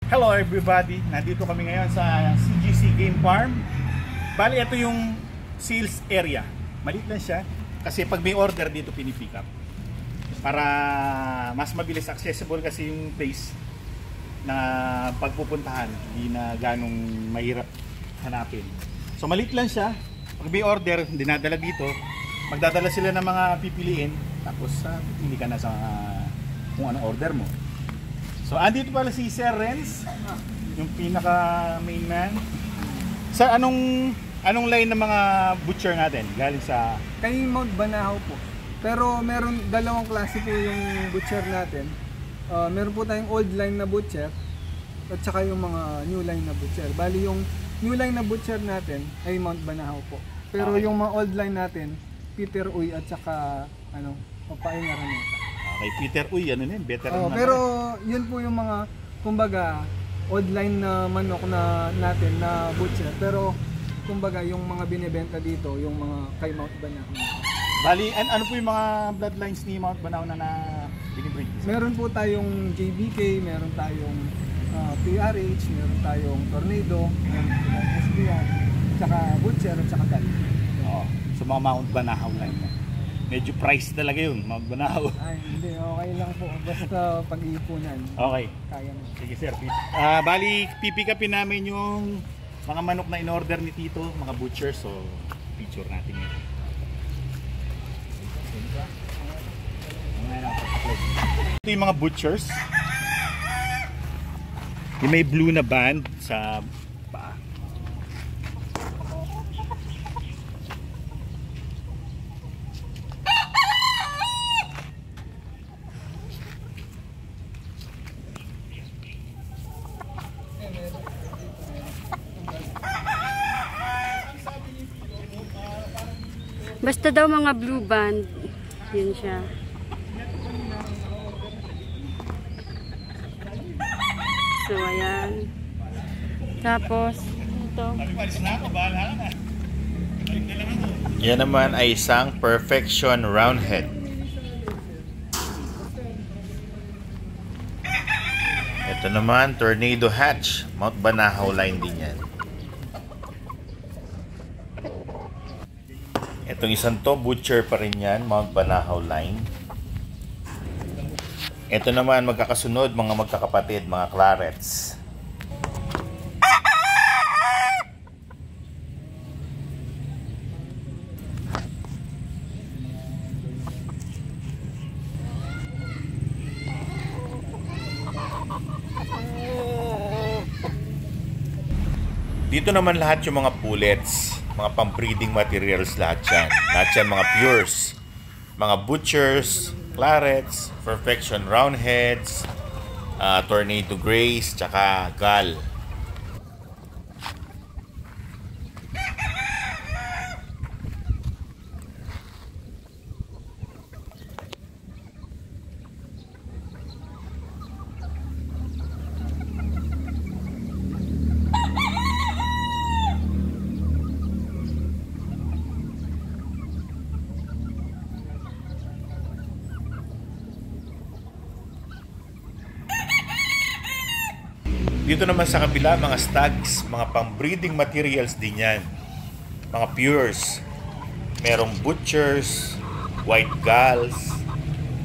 Hello everybody! Nandito kami ngayon sa CGC Game Farm. Bali, ito yung sales area. Maliit lang siya kasi pag may order dito pinipick up. Para mas mabilis, accessible kasi yung place na pagpupuntahan. Hindi na ganong mahirap hanapin. So maliit lang siya. Pag may order, dinadala dito. Magdadala sila ng mga pipiliin. Tapos pipili ka na sa kung anong order mo. So, andito pala si Sir Renz, yung pinaka main man. Sir, anong line ng mga butcher natin? Galing sa... Kay Mount Banahaw po. Pero meron dalawang klase po yung butcher natin. Meron po tayong old line na butcher at saka yung mga new line na butcher. Bali yung new line na butcher natin ay Mount Banahaw po. Pero okay, yung mga old line natin, Peter Uy at saka Papaeng Araneta. Kay Peter Uy, veteran na. Pero yun po yung mga, kumbaga, old line na manok na natin na butcher. Pero, kumbaga, yung mga binibenta dito, yung mga kay Mount Banahaw. Bali, ano po yung mga bloodlines ni Mount Banahaw na binibreed? Meron po tayong JBK, meron tayong PRH, meron tayong Tornado, meron tayong SBR, tsaka butcher, at saka Gal. Oo, so mga Mount Banahaw line. Medyo price talaga yun, Mount Banahaw. Ay, hindi. Okay lang po. Basta pag-iipunan. Okay. Kaya na. Sige sir. Bali, pipikapin namin yung mga manok na in-order ni Tito, mga butcher. So, picture natin yun. Ito yung mga butchers. Yung may blue na band sa paa. Basta daw mga blue band, yun siya. So, ayan. Tapos, ito. Yan naman ay isang Perfection Roundhead. Ito naman, Tornado Hatch. Mount Banahaw line din yan. Itong isang to, butcher pa rin yan, Mount Banahaw line. Ito naman, magkakasunod, mga magkakapatid, mga Clarets. Dito naman lahat yung mga pullets, mga pang-breeding materials, lahat yan. Lahat yan mga pures, mga butchers, Clarets, Perfection Roundheads, Tornado Grays, tsaka Gal. Dito naman sa kabila, mga stags, mga pang-breeding materials din yan. Mga pures. Merong butchers, white gals,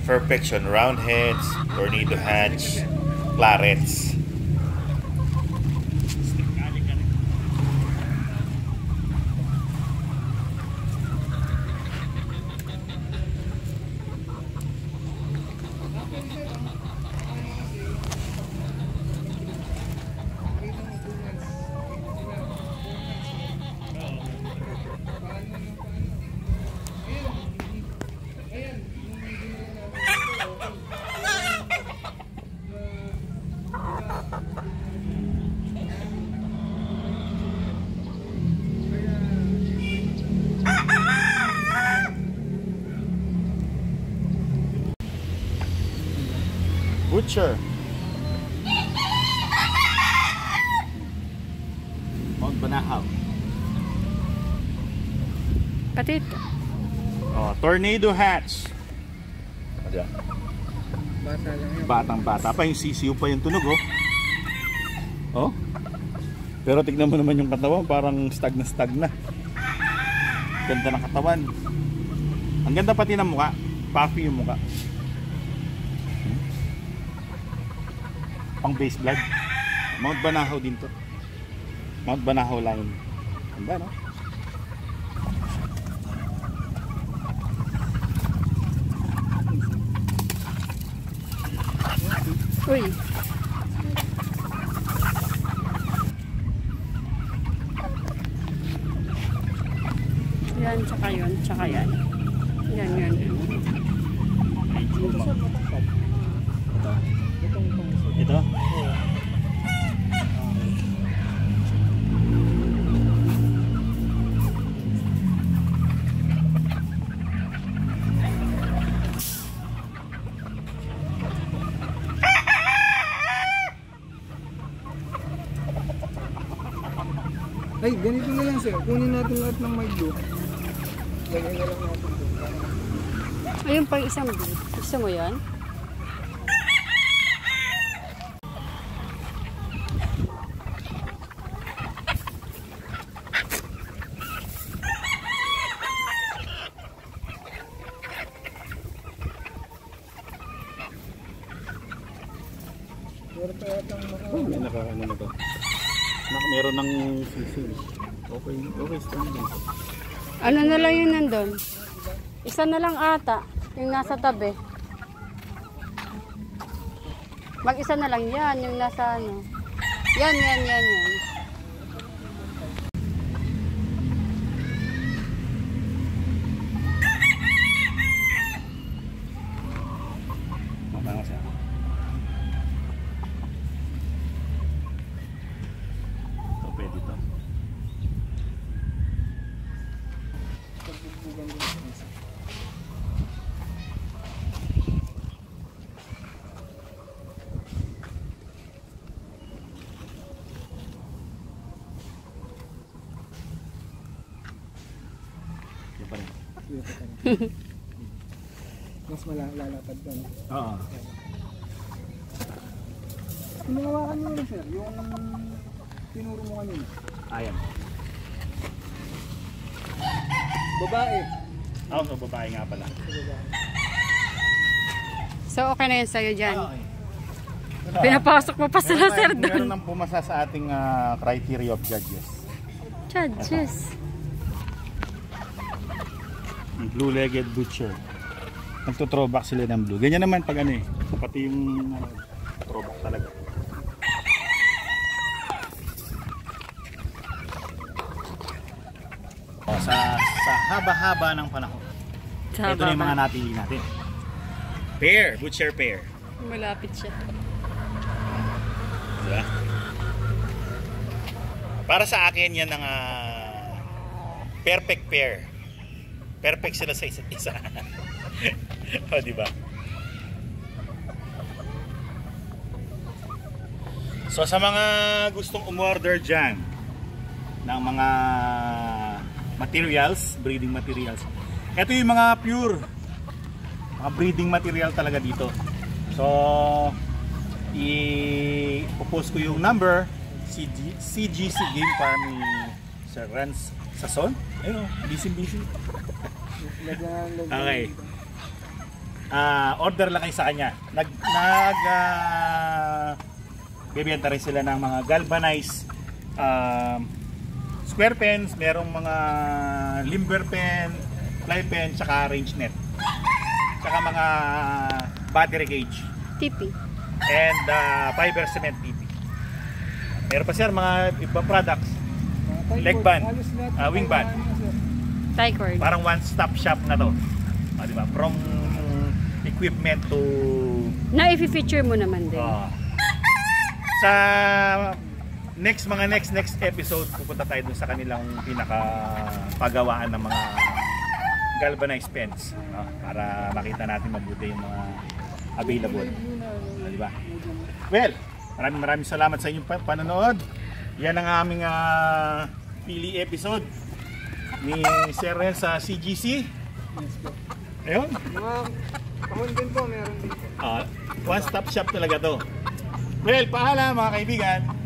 Perfection Roundheads, Tornado Hatch, Clarets. Butcher. Mount Banahaw. Patit. Oh, Tornado Hatch. Bata lang yan. Batang bata pa, yung sisiyo pa yung tunog, oh. Oh. Pero tignan mo naman yung katawan, parang stag na. Ganda ng katawan. Ang ganda pati ng mukha. Puffy yung mukha. Pang base blood. Mount Banahaw din to. Mount Banahaw line. Ganda, no? Uy. Yan, tsaka yun, tsaka yan. Yan. Ito? Ay, ganito na lang sir. Kunin natin lahat ng may blue. Lagyan na lang natin doon. Ayun pang isang blue. Gusto mo yan? Pero pa yatang Oh, may nakaano na to. Meron ng sisig. Okay, standing. Ano na lang yun nandun? Isa na lang ata. Yung nasa tabi. Mag-isa na lang yan. Yung nasa ano. Yan. Mabanga siya. Ito, pwede to. Mas malalapad ka, no? Oo. Pinahawakan mo rin sir, yung tinuro mo kanina. Ayan. Babae. Ako, so babae nga pala. So okay na yun sa'yo dyan. Okay. Pinapasok mo pa sila sir Meron doon. nang pumasa sa ating criteria of judges. Judges. Blue-legged butcher. Nagto-throwback sila ng blue. Ganyan naman pag ano eh. Pati yung throwback talaga. O, sa haba-haba ng panahon. Ito na yung mga napili natin. Pair, butcher pair. Malapit siya. Diba? Para sa akin yan ang perfect pair. Perfect sila sa isa't isa. O, diba? So sa mga gustong umorder dyan ng mga materials, breeding materials, ito yung mga pure mga breeding material talaga dito. So i-post ko yung number, CGC Game Farm ni Sir Rans Sason. Ayun, busy. Okay. Order lang kayo sa kanya. Bibenta rin sila ng mga galvanized square pens, merong mga limber pen, fly pen, tsaka range net. Tsaka mga battery gauge. TP. And fiber cement TP. Meron pa sir mga ibang products. Leg band, wing band. Tie cord. Parang one-stop shop na to. Diba? From equipment to Na-i-feature mo naman din. sa next episode pupunta tayo dun sa kanilang pinakapagawaan ng mga galvanized pens, para makita natin mabuti yung mga available. Diba? Well, maraming salamat sa inyong panonood. Yan ang aming pili episode ni Sir Ren sa CGC. Ayun. Mga kahon din po, meron din. One stop shop talaga to. Well, paalam mga kaibigan.